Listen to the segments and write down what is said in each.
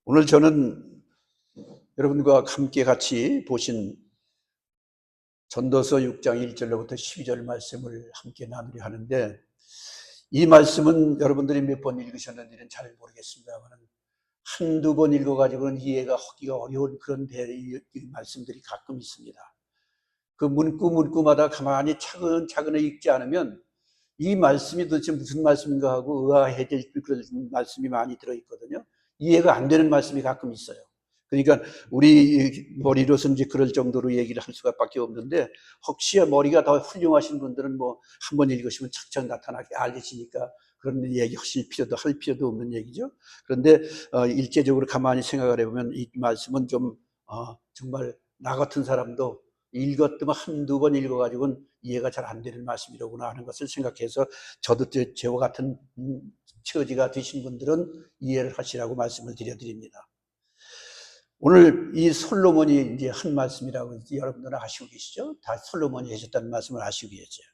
오늘 저는 여러분과 함께 같이 보신 전도서 6장 1절로부터 12절 말씀을 함께 나누려 하는데, 이 말씀은 여러분들이 몇 번 읽으셨는지는 잘 모르겠습니다만 한두 번 읽어가지고는 이해가 하기가 어려운 그런 이 말씀들이 가끔 있습니다. 그 문구마다 가만히 차근차근 읽지 않으면 이 말씀이 도대체 무슨 말씀인가 하고 의아해질 그런 말씀이 많이 들어있거든요. 이해가 안 되는 말씀이 가끔 있어요. 그러니까 우리 머리로서는 이제 그럴 정도로 얘기를 할 수밖에 없는데, 혹시 머리가 더 훌륭하신 분들은 뭐 한번 읽으시면 착착 나타나게 알려지니까 그런 얘기 할 필요도 없는 얘기죠. 그런데 일제적으로 가만히 생각을 해보면 이 말씀은 좀 정말 나 같은 사람도 읽었더만 한두 번 읽어가지고는 이해가 잘 안 되는 말씀이로구나 하는 것을 생각해서, 저도 저와 같은 처지가 되신 분들은 이해를 하시라고 말씀을 드립니다. 오늘 이 솔로몬이 이제 한 말씀이라고 여러분들은 아시고 계시죠? 다 솔로몬이 하셨다는 말씀을 아시고 계세요.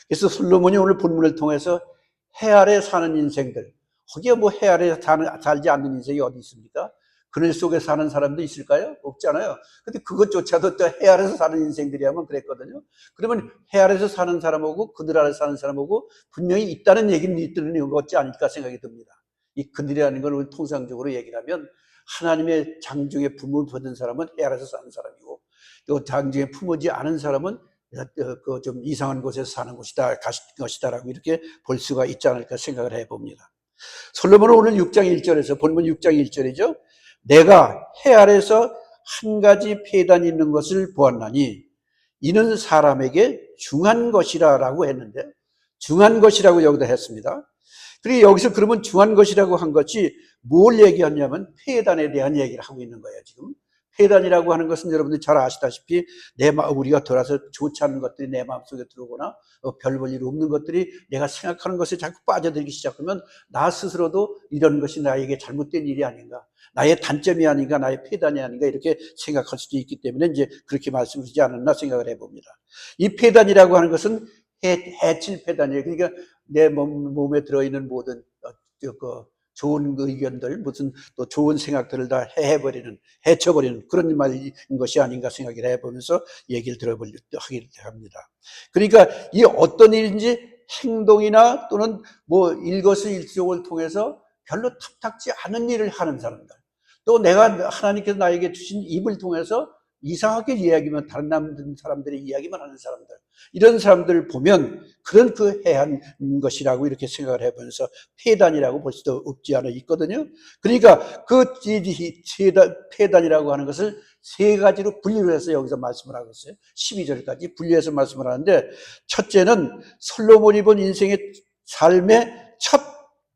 그래서 솔로몬이 오늘 본문을 통해서 해 아래 사는 인생들, 거기에 뭐 해 아래 살지 않는 인생이 어디 있습니까? 그늘 속에 사는 사람도 있을까요? 없잖아요. 근데 그것조차도 또 해 아래서 사는 인생들이야만 그랬거든요. 그러면 해 아래서 사는 사람하고 그늘 아래서 사는 사람하고 분명히 있다는 얘기는 있는 것이 아닐까 생각이 듭니다. 이 그늘이라는 걸 통상적으로 얘기를 하면 하나님의 장중에 품을 받은 사람은 해 아래서 사는 사람이고, 또 장중에 품지 않은 사람은 그 좀 이상한 곳에서 사는 것이다라고 이렇게 볼 수가 있지 않을까 생각을 해봅니다. 솔로몬은 오늘 6장 1절에서, 본문 6장 1절이죠. 내가 해 아래서 한 가지 폐단이 있는 것을 보았나니 이는 사람에게 중한 것이라 라고 했는데, 중한 것이라고 여기다 했습니다. 그리고 여기서 그러면 중한 것이라고 한 것이 뭘 얘기하냐면 폐단에 대한 얘기를 하고 있는 거예요. 지금 폐단이라고 하는 것은 여러분들이 잘 아시다시피 우리가 돌아서 좋지 않은 것들이 내 마음속에 들어오거나 별 볼 일 없는 것들이 내가 생각하는 것에 자꾸 빠져들기 시작하면 나 스스로도 이런 것이 나에게 잘못된 일이 아닌가, 나의 단점이 아닌가, 나의 폐단이 아닌가 이렇게 생각할 수도 있기 때문에 이제 그렇게 말씀하시지 않았나 생각을 해봅니다. 이 폐단이라고 하는 것은 해칠 폐단이에요. 그러니까 내 몸에 들어있는 모든 좋은 의견들, 무슨 또 좋은 생각들을 다 해쳐버리는 그런 말인 것이 아닌가 생각을 해보면서 얘기를 하게 합니다. 그러니까 이 어떤 일인지 행동이나 또는 뭐 일거수일투족을 통해서 별로 탐탁지 않은 일을 하는 사람들, 또 내가 하나님께서 나에게 주신 입을 통해서 이상하게 이야기만, 다른 사람들의 이야기만 하는 사람들, 이런 사람들을 보면 그런 그 해한 것이라고 이렇게 생각을 해보면서 폐단이라고 볼 수도 없지 않아 있거든요. 그러니까 그 폐단이라고 하는 것을 세 가지로 분류를 해서 여기서 말씀을 하고 있어요. 12절까지 분류해서 말씀을 하는데, 첫째는 솔로몬이 본 인생의 삶의 첫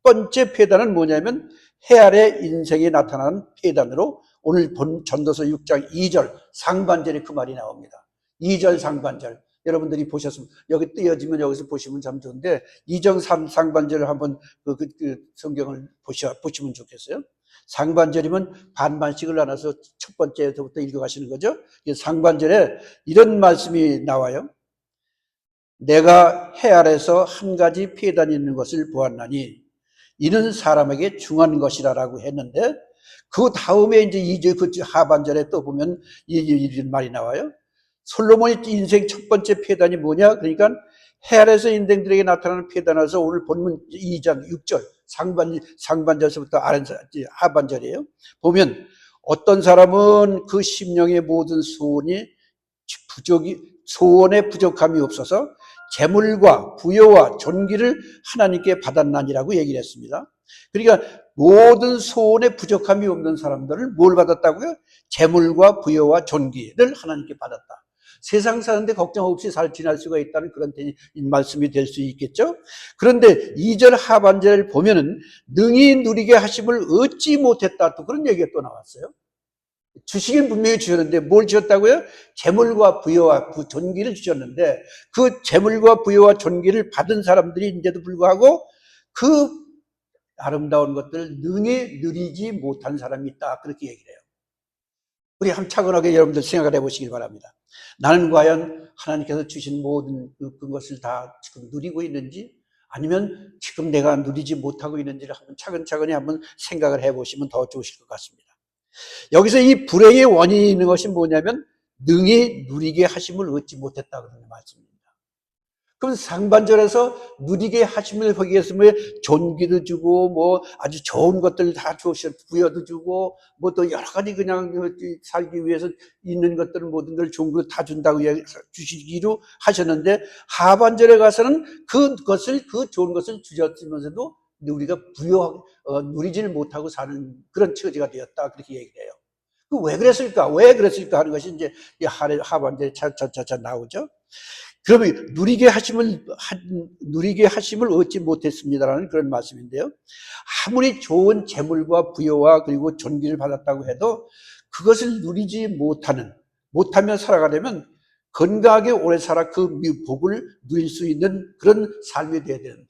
번째 폐단은 뭐냐면 해 아래 인생에 나타나는 폐단으로, 오늘 본 전도서 6장 2절 상반절에 그 말이 나옵니다. 2절 상반절 여러분들이 보셨으면, 여기 띄어지면 여기서 보시면 참 좋은데 2장 상반절을 한번 그 성경을 보시면 좋겠어요. 상반절이면 반반씩을 나눠서 첫 번째부터 읽어가시는 거죠. 상반절에 이런 말씀이 나와요. 내가 해 아래서 한 가지 폐단이 있는 것을 보았나니 이는 사람에게 중한 것이라고 했는데, 그 다음에 이제 그 하반절에 또 보면 이런 말이 나와요. 솔로몬의 인생 첫 번째 폐단이 뭐냐? 그러니까 해 아래서 인생들에게 나타나는 폐단에서 오늘 본문 2장 6절 상반절에서부터 하반절이에요. 보면 어떤 사람은 그 심령의 모든 소원에 부족함이 없어서 재물과 부여와 존귀를 하나님께 받았나니라고 얘기를 했습니다. 그러니까 모든 소원에 부족함이 없는 사람들을 뭘 받았다고요? 재물과 부여와 존귀를 하나님께 받았다. 세상 사는데 걱정 없이 지낼 수가 있다는 그런 말씀이 될 수 있겠죠. 그런데 2절 하반절을 보면은 능히 누리게 하심을 얻지 못했다, 또 그런 얘기가 또 나왔어요. 주시긴 분명히 주셨는데 뭘 주셨다고요? 재물과 부여와 존귀를 주셨는데, 그 재물과 부여와 존귀를 받은 사람들인데도 불구하고 그 아름다운 것들을 능히 누리지 못한 사람이 있다, 그렇게 얘기를 해요. 우리 한번 차분하게 여러분들 생각을 해보시길 바랍니다. 나는 과연 하나님께서 주신 모든 그것을 다 지금 누리고 있는지, 아니면 지금 내가 누리지 못하고 있는지를 한번 차근차근히 한번 생각을 해보시면 더 좋으실 것 같습니다. 여기서 이 불행의 원인이 있는 것이 뭐냐면 능히 누리게 하심을 얻지 못했다 그러는 말씀입니다. 그럼 상반절에서 누리게 하심을 하기 위해서 뭐 존귀도 주고 뭐 아주 좋은 것들 다 주셔 부여도 주고 뭐 또 여러 가지 그냥 살기 위해서 있는 것들 모든 걸 좋은 걸 다 준다고 주시기로 하셨는데 하반절에 가서는 그 좋은 것을 주셨으면서도 우리가 누리지를 못하고 사는 그런 처지가 되었다 그렇게 얘기를 해요. 왜 그랬을까? 왜 그랬을까 하는 것이 이제 하반절에 차차차 나오죠. 그러면 누리게 하심을 얻지 못했습니다라는 그런 말씀인데요. 아무리 좋은 재물과 부여와 그리고 존귀를 받았다고 해도 그것을 누리지 못하며 살아가려면 건강하게 오래 살아 그 복을 누릴 수 있는 그런 삶이 되어야 되는데,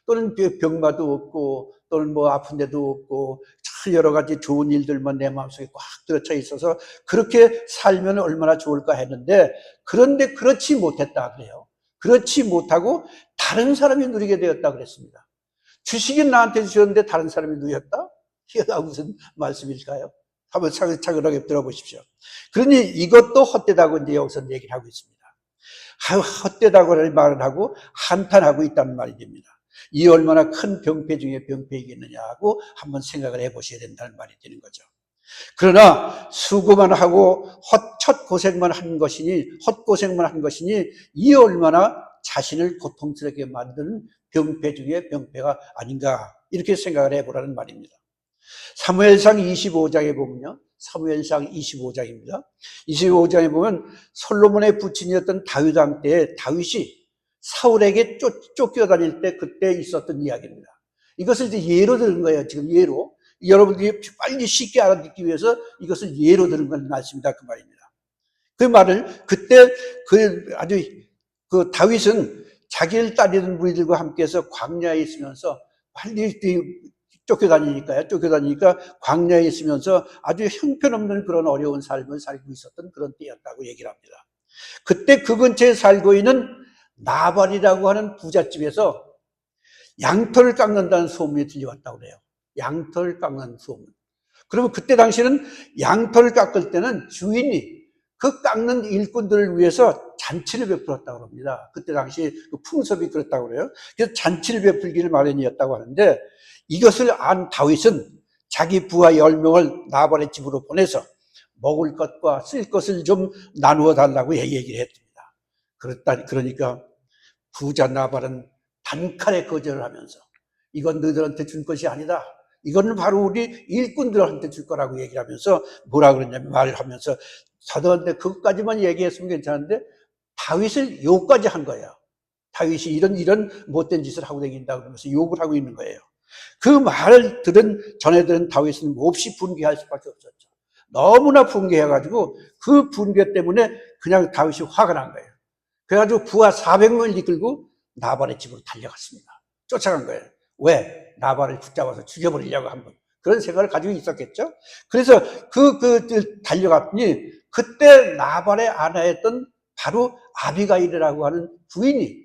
또는 병마도 없고 또는 뭐 아픈 데도 없고 여러 가지 좋은 일들만 내 마음속에 꽉 들어차 있어서 그렇게 살면 얼마나 좋을까 했는데, 그런데 그렇지 못했다 그래요. 그렇지 못하고 다른 사람이 누리게 되었다 그랬습니다. 주식은 나한테 주셨는데 다른 사람이 누렸다? 이게 무슨 말씀일까요? 한번 차근차근하게 들어보십시오. 그러니 이것도 헛되다고 이제 여기서 얘기를 하고 있습니다. 헛되다고 말을 하고 한탄하고 있다는 말이 됩니다. 이 얼마나 큰 병폐 중에 병폐이겠느냐 하고 한번 생각을 해보셔야 된다는 말이 되는 거죠. 그러나 수고만 하고 헛고생만 한 것이니 이 얼마나 자신을 고통스럽게 만드는 병폐 중에 병폐가 아닌가, 이렇게 생각을 해보라는 말입니다. 사무엘상 25장에 보면요. 사무엘상 25장입니다. 25장에 보면 솔로몬의 부친이었던 다윗 왕 때에 다윗이 사울에게 쫓겨다닐 때 그때 있었던 이야기입니다. 이것을 이제 예로 들은 거예요. 지금 예로. 여러분들이 빨리 쉽게 알아듣기 위해서 이것을 예로 들은 건 말씀이다 그 말입니다. 그 말을 그때 다윗은 자기를 따르는 무리들과 함께해서 광야에 있으면서 빨리 쫓겨다니니까 광야에 있으면서 아주 형편없는 그런 어려운 삶을 살고 있었던 그런 때였다고 얘기를 합니다. 그때 그 근처에 살고 있는 나발이라고 하는 부잣집에서 양털을 깎는다는 소문이 들려왔다고 그래요. 양털 깎는 소문. 그러면 그때 당시에는 양털을 깎을 때는 주인이 그 깎는 일꾼들을 위해서 잔치를 베풀었다고 합니다. 그때 당시 그 풍습이 그렇다고 그래요. 그래서 잔치를 베풀기를 마련이었다고 하는데, 이것을 안 다윗은 자기 부하 10명을 나발의 집으로 보내서 먹을 것과 쓸 것을 좀 나누어 달라고 얘기를 했습니다. 그러니까 부자 나발은 단칼에 거절을 하면서 이건 너희들한테 줄 것이 아니다. 이거는 바로 우리 일꾼들한테 줄 거라고 얘기를 하면서 뭐라 그러냐면 말을 하면서 저들한테 그것까지만 얘기했으면 괜찮은데 다윗을 욕까지 한 거예요. 다윗이 이런 못된 짓을 하고 다닌다 그러면서 욕을 하고 있는 거예요. 그 말을 전해 들은 다윗은 몹시 분개할 수밖에 없었죠. 너무나 분개해가지고 그 분개 때문에 그냥 다윗이 화가 난 거예요. 그래가지고 부하 400명을 이끌고 나발의 집으로 달려갔습니다. 쫓아간 거예요. 왜? 나발을 붙잡아서 죽여버리려고 한번 그런 생각을 가지고 있었겠죠. 그래서 달려갔더니 그때 나발의 아내였던 바로 아비가일이라고 하는 부인이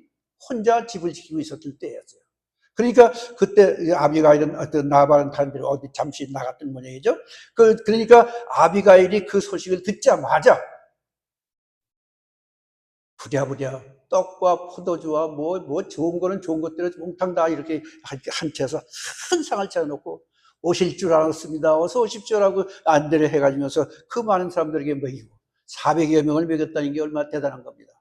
혼자 집을 지키고 있었을 때였어요. 그러니까 그때 아비가일은 나발은 다른 데로 어디 잠시 나갔던 모양이죠. 그러니까 아비가일이 그 소식을 듣자마자 부랴부랴 떡과 포도주와 뭐 좋은 거는 좋은 것대로 몽탕 다 이렇게 한 채에서 큰 상을 차려놓고 오실 줄 알았습니다. 어서 오십시오라고 안대를 해가지면서 그 많은 사람들에게 먹이고 400여 명을 먹였다는 게 얼마나 대단한 겁니다.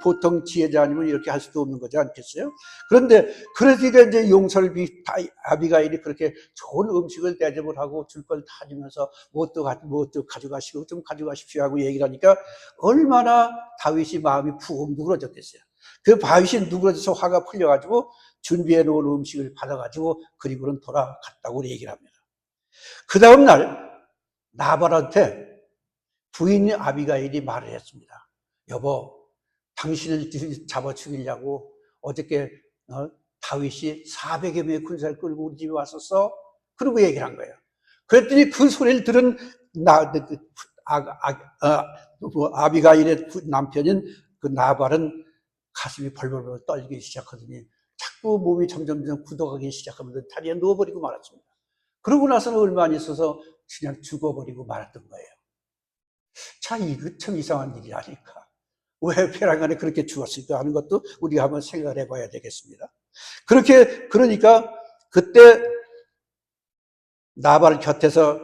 보통 지혜자 아니면 이렇게 할 수도 없는 거지 않겠어요? 그런데 그러니까 이제 아비가일이 그렇게 좋은 음식을 대접을 하고 줄 걸 다 주면서 뭣도 가져가시고 좀 가져가십시오 하고 얘기를 하니까 얼마나 다윗이 마음이 푹 누그러졌겠어요. 그 다윗이 누그러져서 화가 풀려가지고 준비해 놓은 음식을 받아가지고 그리고는 돌아갔다고 얘기를 합니다. 그 다음날 나발한테 부인 아비가일이 말을 했습니다. 여보, 당신을 잡아 죽이려고 어저께 다윗이 400여 명의 군사를 끌고 우리 집에 왔었어? 그러고 얘기를 한 거예요. 그랬더니 그 소리를 들은 아비가일의 남편인 그 나발은 가슴이 벌벌 떨기 시작하더니 자꾸 몸이 점점 굳어가기 시작하면서 다리에 누워버리고 말았습니다. 그러고 나서는 얼마 안 있어서 그냥 죽어버리고 말았던 거예요. 자, 이거 참 이상한 일이 아닐까. 왜 페랑간에 그렇게 죽었을까 하는 것도 우리가 한번 생각을 해봐야 되겠습니다. 그러니까 그때 나발 곁에서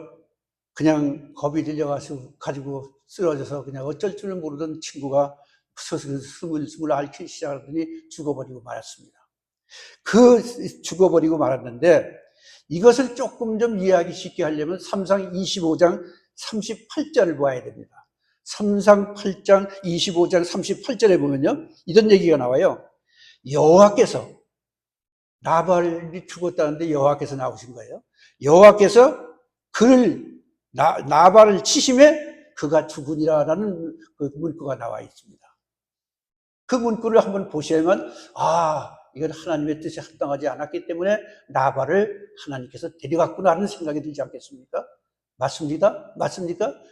그냥 겁이 들려가지고 쓰러져서 그냥 어쩔 줄을 모르던 친구가 숨을 앓기 시작하더니 죽어버리고 말았습니다. 죽어버리고 말았는데 이것을 조금 좀 이해하기 쉽게 하려면 삼상 25장 38절을 봐야 됩니다. 삼상 8장 25장 38절에 보면요, 이런 얘기가 나와요. 여호와께서, 나발이 죽었다는데 여호와께서 나오신 거예요. 여호와께서 나발을 치심에 그가 죽으니라라는 그 문구가 나와 있습니다. 그 문구를 한번 보시면, 이건 하나님의 뜻에 합당하지 않았기 때문에 나발을 하나님께서 데려갔구나 하는 생각이 들지 않겠습니까? 맞습니까?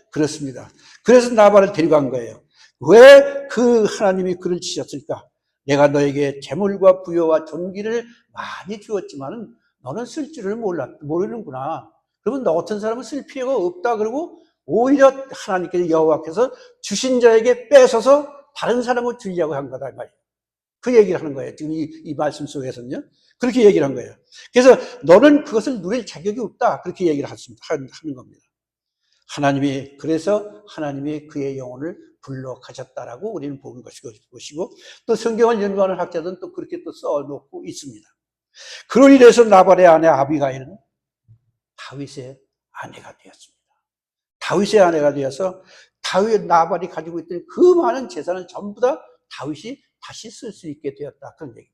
그렇습니다. 그래서 나발을 데려간 거예요. 왜 그 하나님이 그를 치셨을까? 내가 너에게 재물과 부여와 존귀를 많이 주었지만 너는 쓸 줄을 모르는구나. 그러면 너 같은 사람은 쓸 필요가 없다. 그러고 오히려 하나님께서 여호와께서 주신 자에게 뺏어서 다른 사람을 주려고 한 거다 말이에요. 그 얘기를 하는 거예요. 지금 이 말씀 속에서는요. 그렇게 얘기를 한 거예요. 그래서 너는 그것을 누릴 자격이 없다. 그렇게 얘기를 하는 겁니다. 그래서 하나님이 그의 영혼을 불러 가셨다라고 우리는 보는 것이고, 또 성경을 연구하는 학자들은 또 그렇게 또 써놓고 있습니다. 그로 인해서 나발의 아내 아비가일은 다윗의 아내가 되었습니다. 다윗의 아내가 되어서 나발이 가지고 있던 그 많은 재산을 전부 다 다윗이 다시 쓸 수 있게 되었다. 그런 얘기입니다.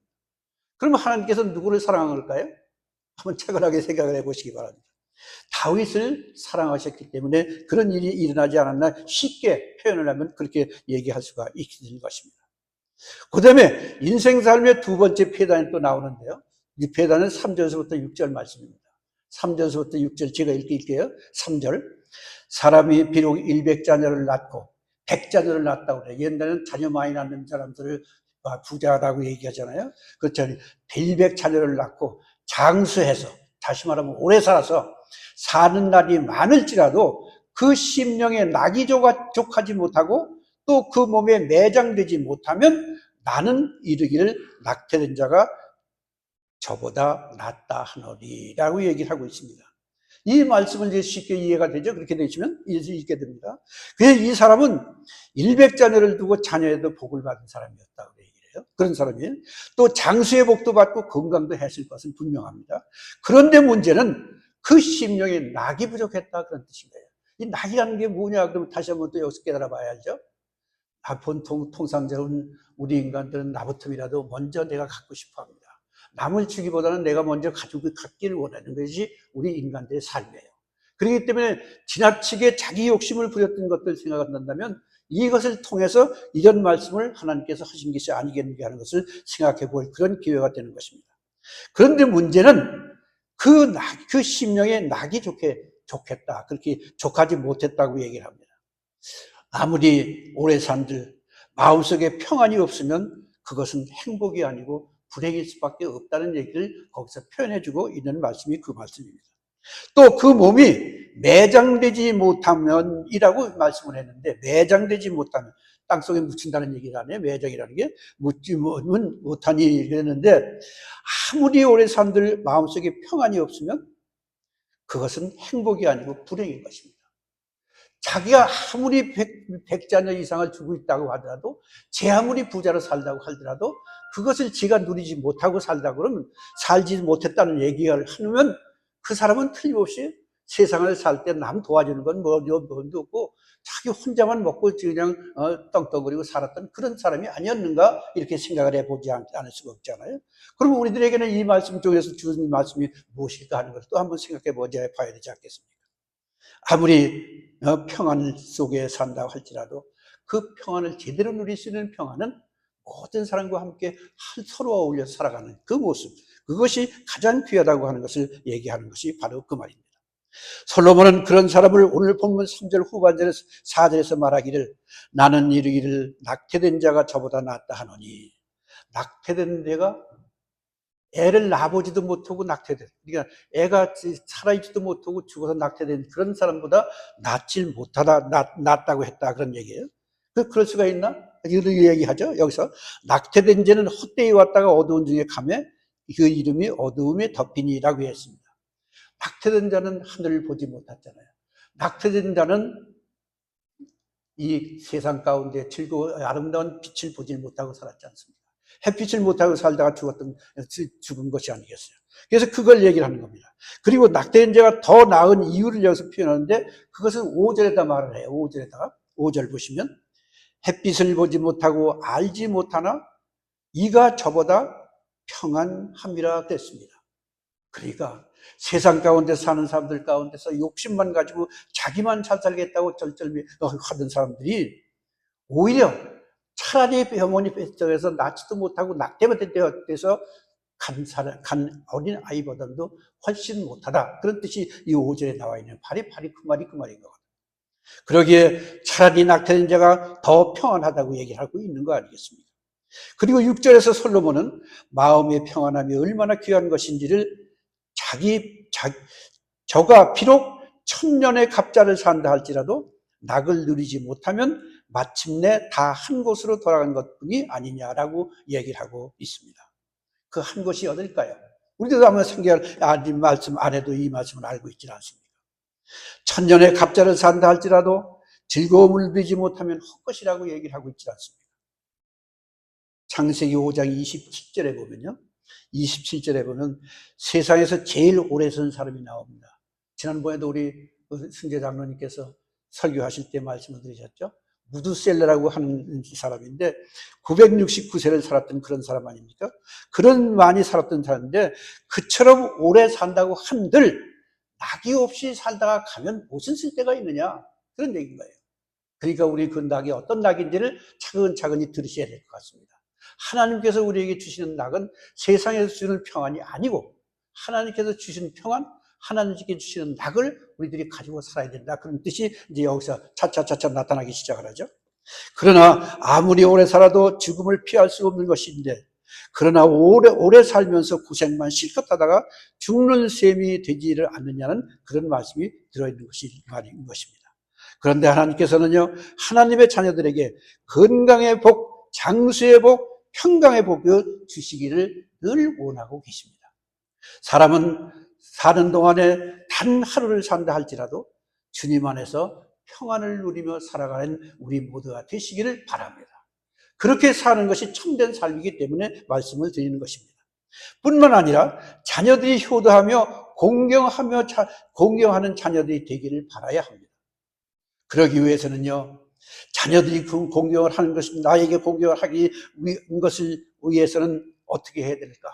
그러면 하나님께서 누구를 사랑한 걸까요? 한번 차분하게 생각을 해보시기 바랍니다. 다윗을 사랑하셨기 때문에 그런 일이 일어나지 않았나 쉽게 표현을 하면 그렇게 얘기할 수가 있는 것입니다. 그 다음에 인생 삶의 두 번째 폐단이 또 나오는데요. 이 폐단은 3절에서부터 6절 말씀입니다. 3절에서부터 6절 제가 읽을게요. 3절. 사람이 비록 100자녀를 낳고 100자녀를 낳았다고 그래요. 옛날에는 자녀 많이 낳는 사람들을 부자라고 얘기하잖아요. 그렇죠. 100자녀를 낳고 장수해서, 다시 말하면 오래 살아서 사는 날이 많을지라도 그 심령에 낙이 족하지 못하고 또 그 몸에 매장되지 못하면 나는 이르기를 낙태된 자가 저보다 낫다 하노니라고 얘기를 하고 있습니다. 이 말씀은 이제 쉽게 이해가 되죠. 그렇게 되시면 이해서 읽게 됩니다. 그래서 이 사람은 100자녀를 두고 자녀에도 복을 받은 사람이었다고 얘기해요. 그런 사람이에요. 또 장수의 복도 받고 건강도 했을 것은 분명합니다. 그런데 문제는 그 심령에 낙이 부족했다, 그런 뜻인 거예요. 이 낙이라는 게 뭐냐 그러면 다시 한번 또 여기서 깨달아 봐야죠. 보통 통상적으로 우리 인간들은 나부터라도 먼저 내가 갖고 싶어 합니다. 남을 주기보다는 내가 먼저 갖기를 원하는 것이 우리 인간들의 삶이에요. 그렇기 때문에 지나치게 자기 욕심을 부렸던 것들 생각한다면 이것을 통해서 이런 말씀을 하나님께서 하신 것이 아니겠는가 하는 것을 생각해 볼 그런 기회가 되는 것입니다. 그런데 문제는 그 심령에 낙이 좋겠다. 그렇게 족하지 못했다고 얘기를 합니다. 아무리 오래 산들 마음속에 평안이 없으면 그것은 행복이 아니고 불행일 수밖에 없다는 얘기를 거기서 표현해주고 있는 말씀이 그 말씀입니다. 또 그 몸이 매장되지 못하면이라고 말씀을 했는데, 매장되지 못하면 땅속에 묻힌다는 얘기가 아니에요. 매장이라는 게 묻지 못하니 그랬는데, 아무리 오래 산들 마음속에 평안이 없으면 그것은 행복이 아니고 불행인 것입니다. 자기가 아무리 100자녀 이상을 주고 있다고 하더라도, 제 아무리 부자로 살다고 하더라도 그것을 제가 누리지 못하고 살다 그러면, 살지 못했다는 얘기를 하면 그 사람은 틀림없이 세상을 살 때 남 도와주는 건 뭐도 없고 자기 혼자만 먹고 그냥 떵떵거리고 살았던 그런 사람이 아니었는가, 이렇게 생각을 해보지 않을 수가 없잖아요. 그럼 우리들에게는 이 말씀 중에서 주신 말씀이 무엇일까 하는 것을 또 한번 생각해 봐야 되지 않겠습니까? 아무리 평안 속에 산다고 할지라도 그 평안을 제대로 누릴 수 있는 평안은 모든 사람과 함께 서로 어울려 살아가는 그 모습, 그것이 가장 귀하다고 하는 것을 얘기하는 것이 바로 그 말입니다. 솔로몬은 그런 사람을 오늘 본문 3절 후반절 4절에서 말하기를, 나는 이르기를 낙태된 자가 저보다 낫다 하노니, 낙태된 자가 애를 낳아보지도 못하고 낙태된, 그러니까 애가 살아있지도 못하고 죽어서 낙태된 그런 사람보다 낫다고 했다. 그런 얘기예요. 그럴 수가 있나? 이런 얘기하죠. 여기서 낙태된 자는 헛되이 왔다가 어두운 중에 가매 그 이름이 어두움에 덮이니라고 했습니다. 낙태된 자는 하늘을 보지 못했잖아요. 낙태된 자는 이 세상 가운데 즐거운 아름다운 빛을 보지 못하고 살았지 않습니까? 햇빛을 못하고 살다가 죽은 것이 아니겠어요. 그래서 그걸 얘기를 하는 겁니다. 그리고 낙태된 자가 더 나은 이유를 여기서 표현하는데 그것을 5절에다 말을 해요. 5절에다가 5절 보시면 햇빛을 보지 못하고 알지 못하나 이가 저보다 평안함이라 됐습니다. 그러니까 세상 가운데 사는 사람들 가운데서 욕심만 가지고 자기만 잘 살겠다고 절절하던 사람들이 오히려 차라리 병원이 뱃속에서 낳지도 못하고 낙태만 돼서 간 어린 아이보다도 훨씬 못하다. 그런 뜻이 이 5절에 나와 있는 파리 그 말인 것 같아요. 그러기에 차라리 낙태된 자가 더 평안하다고 얘기를 하고 있는 거 아니겠습니까? 그리고 6절에서 솔로몬은 마음의 평안함이 얼마나 귀한 것인지를 저가 비록 1000년의 갑자를 산다 할지라도 낙을 누리지 못하면 마침내 다 한 곳으로 돌아간 것뿐이 아니냐라고 얘기를 하고 있습니다. 그 한 곳이 어딜까요? 우리도 한번 생각할 이 말씀 안 해도 이 말씀을 알고 있지 않습니까? 1000년의 갑자를 산다 할지라도 즐거움을 누리지 못하면 헛것이라고 얘기를 하고 있지 않습니까? 창세기 5장 27절에 보면요. 27절에 보면 세상에서 제일 오래 산 사람이 나옵니다. 지난번에도 우리 승재 장로님께서 설교하실 때 말씀을 드리셨죠. 무두셀라라고 하는 사람인데 969세를 살았던 그런 사람 아닙니까? 그런 많이 살았던 사람인데 그처럼 오래 산다고 한들 낙이 없이 살다가 가면 무슨 쓸데가 있느냐 그런 얘기인 거예요. 그러니까 우리 그 낙이 어떤 낙인지를 차근차근히 들으셔야 될 것 같습니다. 하나님께서 우리에게 주시는 낙은 세상에서 주는 평안이 아니고 하나님께서 주시는 평안, 하나님께 주시는 낙을 우리들이 가지고 살아야 된다. 그런 뜻이 이제 여기서 차차차차 나타나기 시작을 하죠. 그러나 아무리 오래 살아도 죽음을 피할 수 없는 것인데 그러나 오래 살면서 고생만 실컷 하다가 죽는 셈이 되지를 않느냐는 그런 말씀이 들어있는 것이 말인 것입니다. 그런데 하나님께서는요, 하나님의 자녀들에게 건강의 복, 장수의 복, 평강의 복을 주시기를 늘 원하고 계십니다. 사람은 사는 동안에 단 하루를 산다 할지라도 주님 안에서 평안을 누리며 살아가는 우리 모두가 되시기를 바랍니다. 그렇게 사는 것이 참된 삶이기 때문에 말씀을 드리는 것입니다. 뿐만 아니라 자녀들이 효도하며 공경하는 자녀들이 되기를 바라야 합니다. 그러기 위해서는요, 자녀들이 공경을 하는 것이 나에게 공경을 하기 위한 것을 위해서는 어떻게 해야 될까?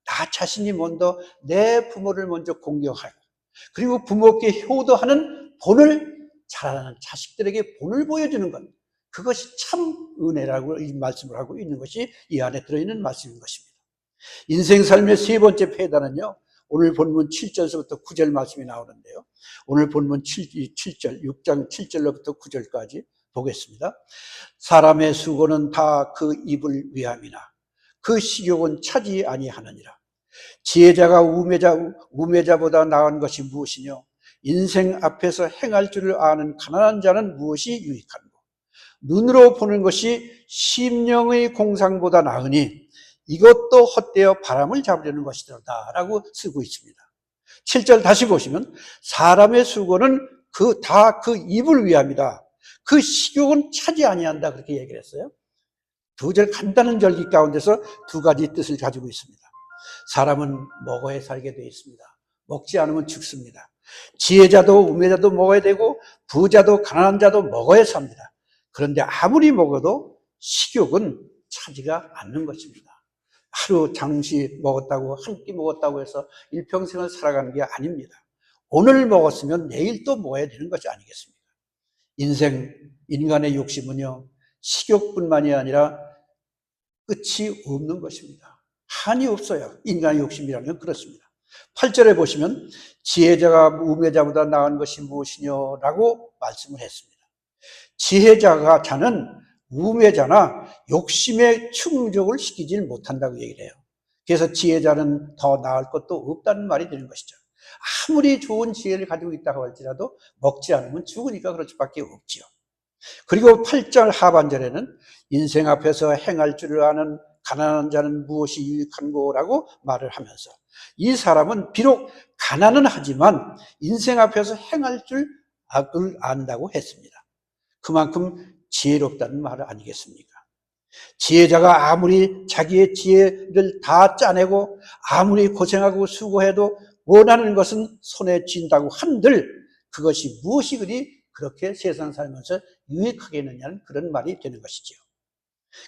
나 자신이 먼저 내 부모를 먼저 공경하고 그리고 부모께 효도하는 본을 자라나는 자식들에게 본을 보여주는 것, 그것이 참 은혜라고 이 말씀을 하고 있는 것이 이 안에 들어있는 말씀인 것입니다. 인생 삶의 세 번째 폐단은요, 오늘 본문 7절에서부터 9절 말씀이 나오는데요. 오늘 본문 7절, 6장 7절로부터 9절까지 보겠습니다. 사람의 수고는 다 그 입을 위함이나 그 식욕은 차지 아니하느니라. 지혜자가 우매자보다 나은 것이 무엇이뇨? 인생 앞에서 행할 줄을 아는 가난한 자는 무엇이 유익한고? 눈으로 보는 것이 심령의 공상보다 나으니 이것도 헛되어 바람을 잡으려는 것이다 라고 쓰고 있습니다. 7절 다시 보시면 사람의 수고는 다 그 입을 위함이다. 그 식욕은 차지 아니한다 그렇게 얘기를 했어요. 두 절 간단한 절기 가운데서 두 가지 뜻을 가지고 있습니다. 사람은 먹어야 살게 되어 있습니다. 먹지 않으면 죽습니다. 지혜자도 우매자도 먹어야 되고 부자도 가난한 자도 먹어야 삽니다. 그런데 아무리 먹어도 식욕은 차지가 않는 것입니다. 하루 잠시 먹었다고 한 끼 먹었다고 해서 일평생을 살아가는 게 아닙니다. 오늘 먹었으면 내일 또 먹어야 되는 것이 아니겠습니까? 인간의 욕심은요, 식욕뿐만이 아니라 끝이 없는 것입니다. 한이 없어요. 인간의 욕심이라는 건 그렇습니다. 8절에 보시면 지혜자가 우매자보다 나은 것이 무엇이냐라고 말씀을 했습니다. 자는 우매자나 욕심에 충족을 시키지 못한다고 얘기를 해요. 그래서 지혜자는 더 나을 것도 없다는 말이 되는 것이죠. 아무리 좋은 지혜를 가지고 있다고 할지라도 먹지 않으면 죽으니까 그럴 수밖에 없지요. 그리고 8절 하반절에는 인생 앞에서 행할 줄을 아는 가난한 자는 무엇이 유익한고라고 말을 하면서 이 사람은 비록 가난은 하지만 인생 앞에서 행할 줄 안다고 했습니다. 그만큼 지혜롭다는 말 아니겠습니까? 지혜자가 아무리 자기의 지혜를 다 짜내고 아무리 고생하고 수고해도 원하는 것은 손에 쥔다고 한들 그것이 무엇이 그렇게 세상 살면서 유익하겠느냐는 그런 말이 되는 것이지요.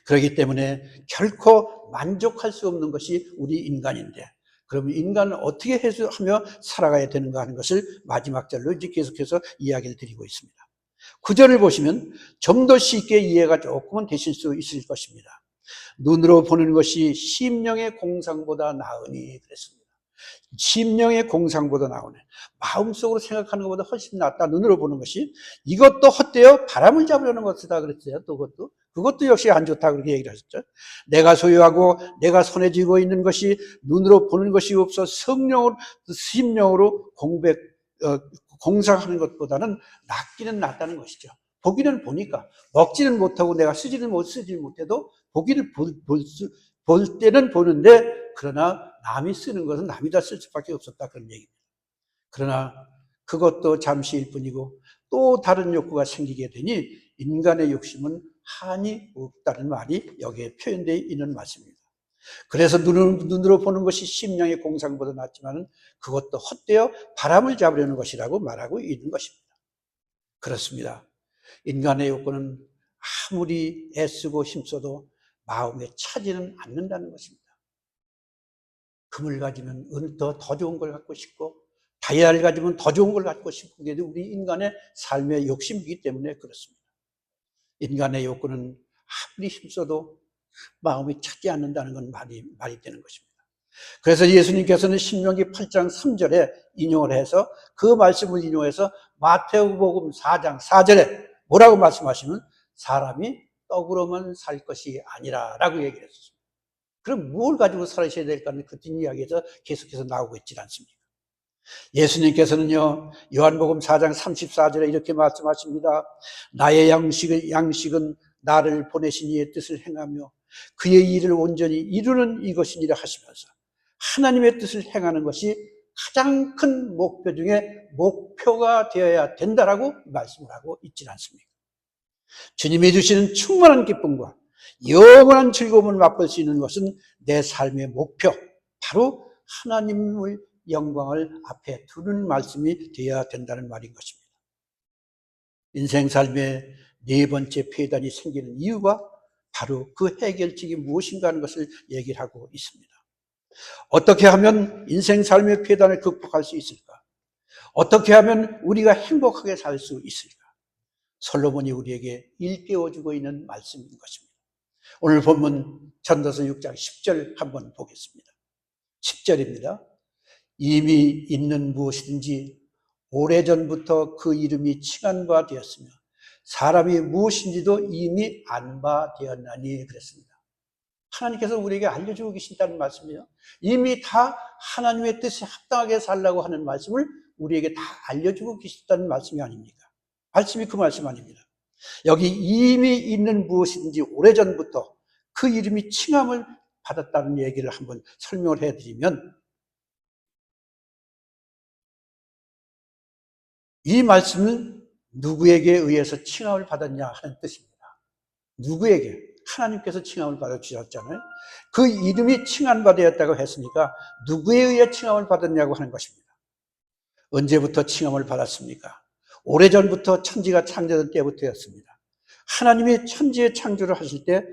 그렇기 때문에 결코 만족할 수 없는 것이 우리 인간인데 그러면 인간은 어떻게 하며 살아가야 되는가 하는 것을 마지막 절로 이제 계속해서 이야기를 드리고 있습니다. 9절을 보시면 좀 더 쉽게 이해가 조금은 되실 수 있을 것입니다. 눈으로 보는 것이 심령의 공상보다 나으니 그랬습니다. 심령의 공상보다 나오네. 마음속으로 생각하는 것보다 훨씬 낫다. 눈으로 보는 것이. 이것도 헛되어 바람을 잡으려는 것이다 그랬어요. 또 그것도 역시 안 좋다 그렇게 얘기를 하셨죠. 내가 소유하고 내가 손에 쥐고 있는 것이 눈으로 보는 것이 없어 심령으로 공상하는 것보다는 낫기는 낫다는 것이죠. 보기는 보니까 먹지는 못하고 내가 쓰지 못해도 보기를 볼 때는 보는데 그러나 남이 쓰는 것은 남이 다 쓸 수밖에 없었다 그런 얘기입니다. 그러나 그것도 잠시일 뿐이고 또 다른 욕구가 생기게 되니 인간의 욕심은 한이 없다는 말이 여기에 표현되어 있는 말씀입니다. 그래서 눈으로 보는 것이 심령의 공상보다 낫지만 그것도 헛되어 바람을 잡으려는 것이라고 말하고 있는 것입니다. 그렇습니다. 인간의 욕구는 아무리 애쓰고 힘써도 마음에 차지는 않는다는 것입니다. 금을 가지면 더 좋은 걸 갖고 싶고 다이아를 가지면 더 좋은 걸 갖고 싶고 그게 우리 인간의 삶의 욕심이기 때문에 그렇습니다. 인간의 욕구는 아무리 힘써도 마음이 차지 않는다는 건 말이 되는 것입니다. 그래서 예수님께서는 신명기 8장 3절에 인용을 해서 그 말씀을 인용해서 마태복음 4장 4절에 뭐라고 말씀하시면 사람이 떡으로만 살 것이 아니라 라고 얘기를 했습니다. 그럼 뭘 가지고 살아셔야 될까 하는 그 뒷이야기에서 계속해서 나오고 있지 않습니까? 예수님께서는요, 요한복음 4장 34절에 이렇게 말씀하십니다. 나의 양식은 나를 보내신 이의 뜻을 행하며 그의 일을 온전히 이루는 이것이니라 하시면서 하나님의 뜻을 행하는 것이 가장 큰 목표 중에 목표가 되어야 된다라고 말씀을 하고 있지 않습니까? 주님이 주시는 충만한 기쁨과 영원한 즐거움을 맛볼 수 있는 것은 내 삶의 목표, 바로 하나님의 영광을 앞에 두는 말씀이 되어야 된다는 말인 것입니다. 인생 삶의 네 번째 폐단이 생기는 이유가 바로 그 해결책이 무엇인가 하는 것을 얘기를 하고 있습니다. 어떻게 하면 인생 삶의 폐단을 극복할 수 있을까? 어떻게 하면 우리가 행복하게 살 수 있을까? 솔로몬이 우리에게 일깨워주고 있는 말씀인 것입니다. 오늘 본문 전도서 6장 10절 한번 보겠습니다. 10절입니다. 이미 있는 무엇이든지 오래전부터 그 이름이 칭한 바 되었으며 사람이 무엇인지도 이미 안 바 되었나니 그랬습니다. 하나님께서 우리에게 알려주고 계신다는 말씀이에요. 이미 다 하나님의 뜻에 합당하게 살라고 하는 말씀을 우리에게 다 알려주고 계셨다는 말씀이 아닙니까? 말씀이 그 말씀 아닙니다. 여기 이미 있는 무엇이든지 오래전부터 그 이름이 칭함을 받았다는 얘기를 한번 설명을 해드리면 이 말씀은 누구에게 의해서 칭함을 받았냐 하는 뜻입니다. 누구에게? 하나님께서 칭함을 받아주셨잖아요. 그 이름이 칭함받았다고 했으니까 누구에 의해 칭함을 받았냐고 하는 것입니다. 언제부터 칭함을 받았습니까? 오래전부터 천지가 창조된 때부터였습니다. 하나님이 천지의 창조를 하실 때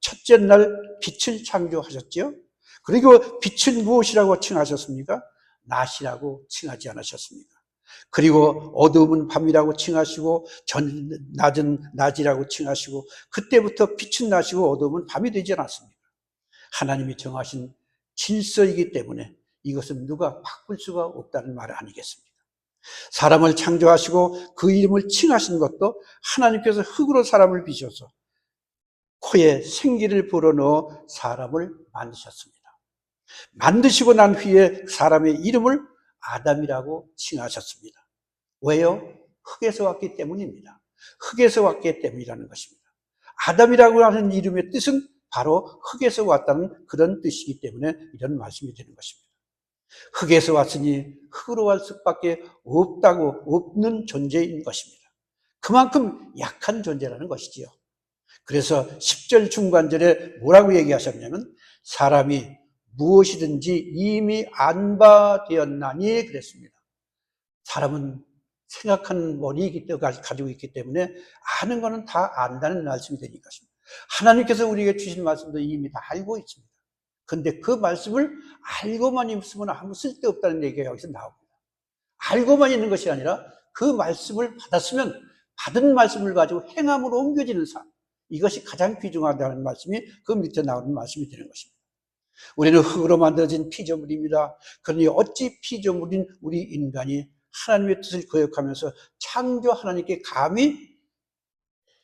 첫째 날 빛을 창조하셨죠. 그리고 빛은 무엇이라고 칭하셨습니까? 낮이라고 칭하지 않으셨습니까? 그리고 어두움은 밤이라고 칭하시고 낮은 낮이라고 칭하시고 그때부터 빛은 낮이고 어두움은 밤이 되지 않았습니까? 하나님이 정하신 질서이기 때문에 이것은 누가 바꿀 수가 없다는 말 아니겠습니까? 사람을 창조하시고 그 이름을 칭하신 것도 하나님께서 흙으로 사람을 빚어서 코에 생기를 불어넣어 사람을 만드셨습니다. 만드시고 난 후에 사람의 이름을 아담이라고 칭하셨습니다. 왜요? 흙에서 왔기 때문입니다. 흙에서 왔기 때문이라는 것입니다. 아담이라고 하는 이름의 뜻은 바로 흙에서 왔다는 그런 뜻이기 때문에 이런 말씀이 되는 것입니다. 흙에서 왔으니 흙으로 갈 수밖에 없는 존재인 것입니다. 그만큼 약한 존재라는 것이지요. 그래서 10절 중반절에 뭐라고 얘기하셨냐면 사람이 무엇이든지 이미 안바되었나니 그랬습니다. 사람은 생각하는 머리이기 때문에 가지고 있기 때문에 아는 거는 다 안다는 말씀이 되는 것입니다. 하나님께서 우리에게 주신 말씀도 이미 다 알고 있습니다. 그런데 그 말씀을 알고만 있으면 아무 쓸데없다는 얘기가 여기서 나옵니다. 알고만 있는 것이 아니라 그 말씀을 받았으면 받은 말씀을 가지고 행함으로 옮겨지는 삶, 이것이 가장 귀중하다는 말씀이 그 밑에 나오는 말씀이 되는 것입니다. 우리는 흙으로 만들어진 피조물입니다. 그러니 어찌 피조물인 우리 인간이 하나님의 뜻을 거역하면서 창조 하나님께 감히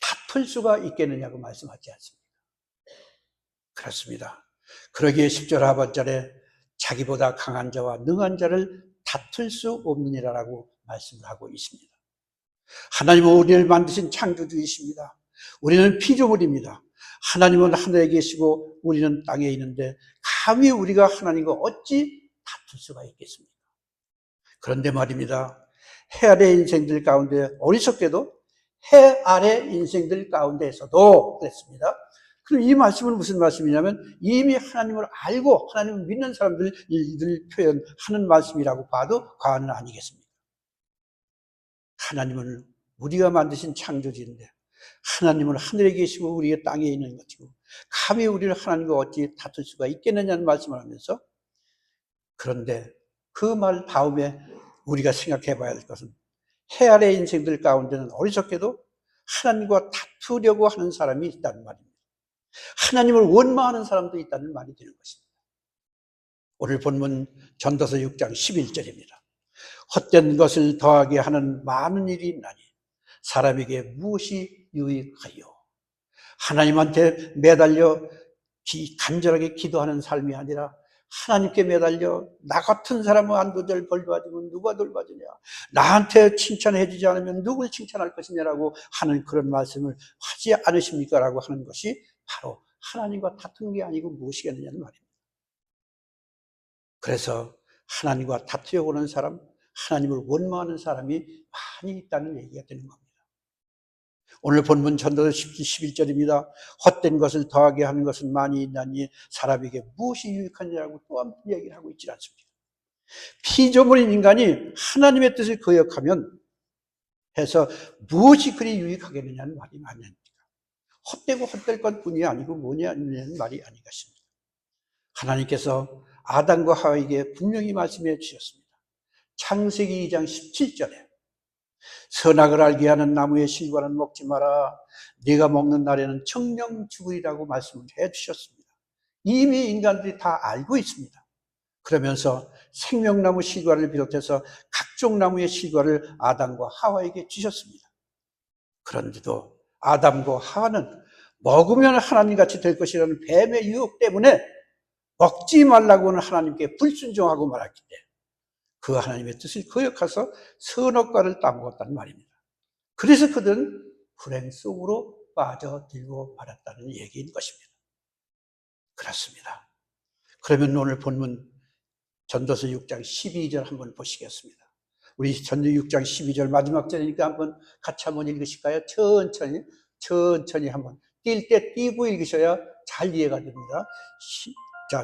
다툴 수가 있겠느냐고 말씀하지 않습니까? 그렇습니다. 그러기에 10절 하반절에 자기보다 강한 자와 능한 자를 다툴 수 없느니라라고 말씀을 하고 있습니다. 하나님은 우리를 만드신 창조주이십니다. 우리는 피조물입니다. 하나님은 하늘에 계시고 우리는 땅에 있는데 감히 우리가 하나님과 어찌 다툴 수가 있겠습니까? 그런데 말입니다. 해 아래 인생들 가운데 어리석게도 해 아래 인생들 가운데에서도 그랬습니다. 그럼 이 말씀은 무슨 말씀이냐면 이미 하나님을 알고 하나님을 믿는 사람들을 표현하는 말씀이라고 봐도 과언은 아니겠습니까? 하나님은 우리가 만드신 창조주인데 하나님은 하늘에 계시고 우리의 땅에 있는 것이고 감히 우리를 하나님과 어찌 다툴 수가 있겠느냐는 말씀을 하면서 그런데 그 말 다음에 우리가 생각해 봐야 할 것은 해 아래 인생들 가운데는 어리석게도 하나님과 다투려고 하는 사람이 있다는 말입니다. 하나님을 원망하는 사람도 있다는 말이 되는 것입니다. 오늘 본문 전도서 6장 11절입니다. 헛된 것을 더하게 하는 많은 일이 있나니 사람에게 무엇이 유익하여? 하나님한테 매달려 간절하게 기도하는 삶이 아니라 하나님께 매달려 나 같은 사람은 안도절 벌받으면 누가 돌봐주냐, 나한테 칭찬해 주지 않으면 누굴 칭찬할 것이냐라고 하는 그런 말씀을 하지 않으십니까? 라고 하는 것이 바로 하나님과 다투는 게 아니고 무엇이겠느냐는 말입니다. 그래서 하나님과 다투려고 하는 사람, 하나님을 원망하는 사람이 많이 있다는 얘기가 되는 겁니다. 오늘 본문 전도서 11절입니다. 헛된 것을 더하게 하는 것은 많이 있나니 사람에게 무엇이 유익하냐고 또 한 번 얘기를 하고 있지 않습니까? 피조물인 인간이 하나님의 뜻을 거역하면 해서 무엇이 그리 유익하겠느냐는 말이 아닙니까? 헛되고 헛될 것뿐이 아니고 뭐냐는 말이 아닌 것입니다. 하나님께서 아담과 하와에게 분명히 말씀해 주셨습니다. 창세기 2장 17절에 선악을 알게 하는 나무의 실과는 먹지 마라. 네가 먹는 날에는 청명 죽으리라고 말씀을 해 주셨습니다. 이미 인간들이 다 알고 있습니다. 그러면서 생명나무 실과를 비롯해서 각종 나무의 실과를 아담과 하와에게 주셨습니다. 그런데도 아담과 하와는 먹으면 하나님같이 될 것이라는 뱀의 유혹 때문에 먹지 말라고는 하나님께 불순종하고 말았기 때문에 그 하나님의 뜻을 거역해서 선악과를 따먹었다는 말입니다. 그래서 그들은 불행 속으로 빠져들고 말았다는 얘기인 것입니다. 그렇습니다. 그러면 오늘 본문 전도서 6장 12절 한번 보시겠습니다. 우리 전도 6장 12절 마지막 절이니까 한번 같이 한번 읽으실까요? 천천히 한번 뛸 때 띄고 읽으셔야 잘 이해가 됩니다. 자,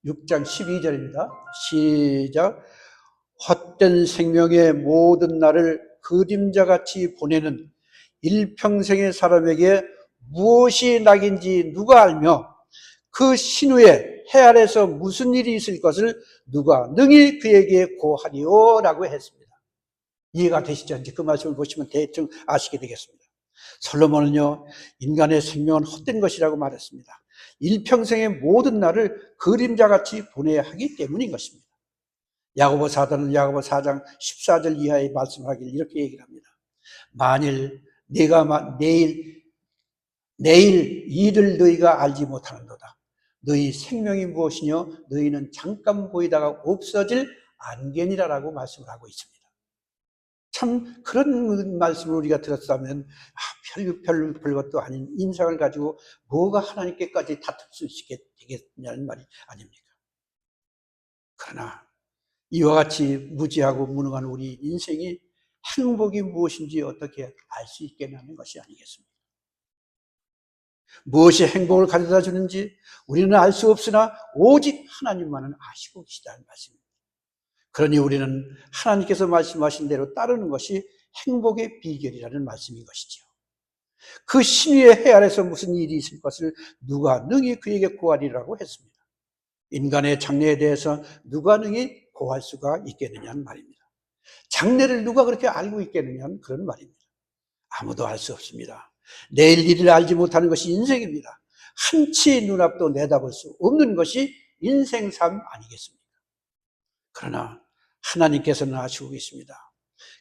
6장 12절입니다. 시작. 헛된 생명의 모든 날을 그림자같이 보내는 일평생의 사람에게 무엇이 낙인지 누가 알며 그 신후에 해 아래서 무슨 일이 있을 것을 누가 능히 그에게 고하리요? 라고 했습니다. 이해가 되시죠? 이제 그 말씀을 보시면 대충 아시게 되겠습니다. 솔로몬은요, 인간의 생명은 헛된 것이라고 말했습니다. 일평생의 모든 날을 그림자같이 보내야 하기 때문인 것입니다. 야고보 사도는 야고보 4장 14절 이하의 말씀을 하길 이렇게 얘기를 합니다. 만일 내가 내일 일을 너희가 알지 못하는도다. 너희 생명이 무엇이뇨? 너희는 잠깐 보이다가 없어질 안개니라라고 말씀을 하고 있습니다. 참 그런 말씀을 우리가 들었다면 별것도 아닌 인상을 가지고 뭐가 하나님께까지 다툴 수 있게 되겠냐는 말이 아닙니까? 그러나 이와 같이 무지하고 무능한 우리 인생이 행복이 무엇인지 어떻게 알 수 있겠냐는 것이 아니겠습니까? 무엇이 행복을 가져다 주는지 우리는 알 수 없으나 오직 하나님만은 아시고 계시다는 말씀입니다. 그러니 우리는 하나님께서 말씀하신 대로 따르는 것이 행복의 비결이라는 말씀인 것이죠. 그 신위의 해 아래서 무슨 일이 있을 것을 누가 능히 그에게 고하리라고 했습니다. 인간의 장래에 대해서 누가 능히 고할 수가 있겠느냐는 말입니다. 장래를 누가 그렇게 알고 있겠느냐는 그런 말입니다. 아무도 알 수 없습니다. 내일 일을 알지 못하는 것이 인생입니다. 한치 눈앞도 내다볼 수 없는 것이 인생 삶 아니겠습니까? 그러나 하나님께서는 아시고 계십니다.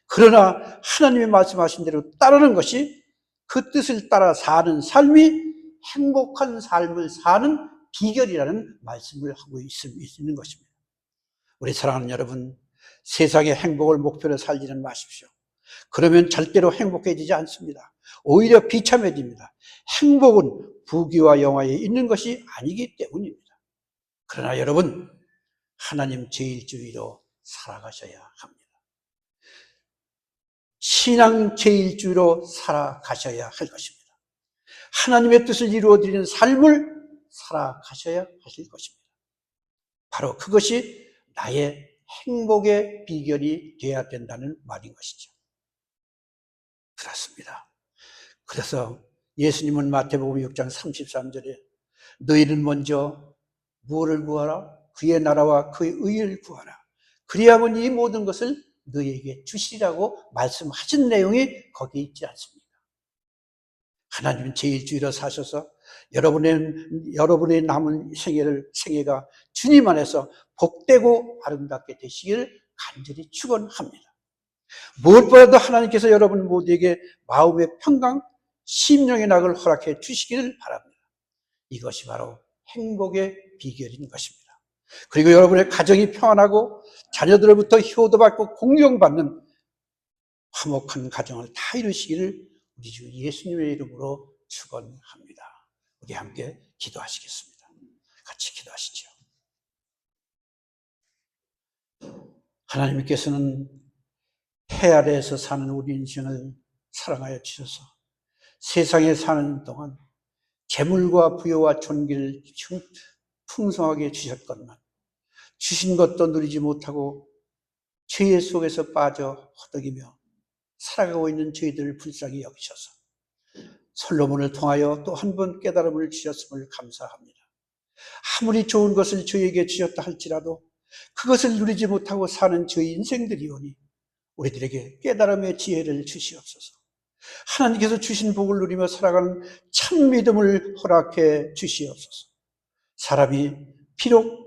그러나 하나님이 말씀하신 대로 따르는 것이 그 뜻을 따라 사는 삶이 행복한 삶을 사는 비결이라는 말씀을 하고 있는 것입니다. 우리 사랑하는 여러분, 세상의 행복을 목표로 살지는 마십시오. 그러면 절대로 행복해지지 않습니다. 오히려 비참해집니다. 행복은 부귀와 영화에 있는 것이 아니기 때문입니다. 그러나 여러분, 하나님 제일주의로 살아가셔야 합니다. 신앙 제일주의로 살아가셔야 할 것입니다. 하나님의 뜻을 이루어드리는 삶을 살아가셔야 하실 것입니다. 바로 그것이 나의 행복의 비결이 되어야 된다는 말인 것이죠. 그렇습니다. 그래서 예수님은 마태복음 6장 33절에 너희는 먼저 무엇을 구하라? 그의 나라와 그의 의를 구하라. 그리하면 이 모든 것을 너희에게 주시라고 말씀하신 내용이 거기 있지 않습니까? 하나님은 제일주의로 사셔서 여러분의 남은 생애가 주님 안에서 복되고 아름답게 되시기를 간절히 축원합니다. 무엇보다도 하나님께서 여러분 모두에게 마음의 평강, 심령의 낙을 허락해 주시기를 바랍니다. 이것이 바로 행복의 비결인 것입니다. 그리고 여러분의 가정이 평안하고 자녀들로부터 효도받고 공경받는 화목한 가정을 다 이루시기를 우리 주 예수님의 이름으로 축원합니다. 우리 함께 기도하시겠습니다. 같이 기도하시죠. 하나님께서는 해 아래에서 사는 우리 인생을 사랑하여 주셔서 세상에 사는 동안 재물과 부여와 존귀를 풍성하게 주셨건만 주신 것도 누리지 못하고 죄의 속에서 빠져 허덕이며 살아가고 있는 저희들을 불쌍히 여기셔서 솔로몬을 통하여 또 한 번 깨달음을 주셨음을 감사합니다. 아무리 좋은 것을 저희에게 주셨다 할지라도 그것을 누리지 못하고 사는 저희 인생들이오니 우리들에게 깨달음의 지혜를 주시옵소서. 하나님께서 주신 복을 누리며 살아가는 참 믿음을 허락해 주시옵소서. 사람이 비록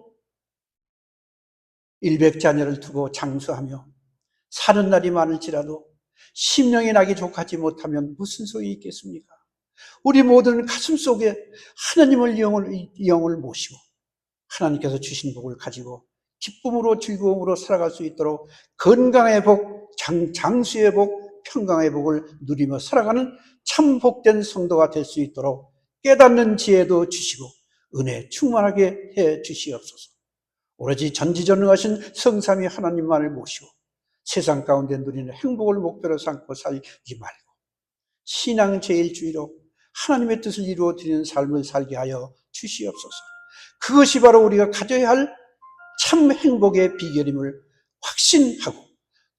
일백자녀를 두고 장수하며 사는 날이 많을지라도 심령의 낙이 족하지 못하면 무슨 소용이 있겠습니까? 우리 모두는 가슴 속에 하나님을 영을 모시고 하나님께서 주신 복을 가지고 기쁨으로 즐거움으로 살아갈 수 있도록 건강의 복, 장수의 복, 평강의 복을 누리며 살아가는 참 복된 성도가 될 수 있도록 깨닫는 지혜도 주시고 은혜 충만하게 해 주시옵소서. 오로지 전지전능하신 성삼위 하나님만을 모시고 세상 가운데 누리는 행복을 목표로 삼고 살지 말고 신앙 제일주의로 하나님의 뜻을 이루어 드리는 삶을 살게 하여 주시옵소서. 그것이 바로 우리가 가져야 할 참 행복의 비결임을 확신하고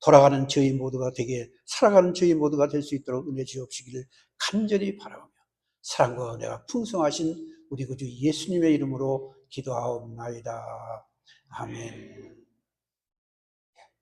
돌아가는 저희 모두가 되게 살아가는 저희 모두가 될 수 있도록 은혜 주옵시기를 간절히 바라오며 사랑과 은혜가 풍성하신 우리 구주 예수님의 이름으로 기도하옵나이다. 아멘.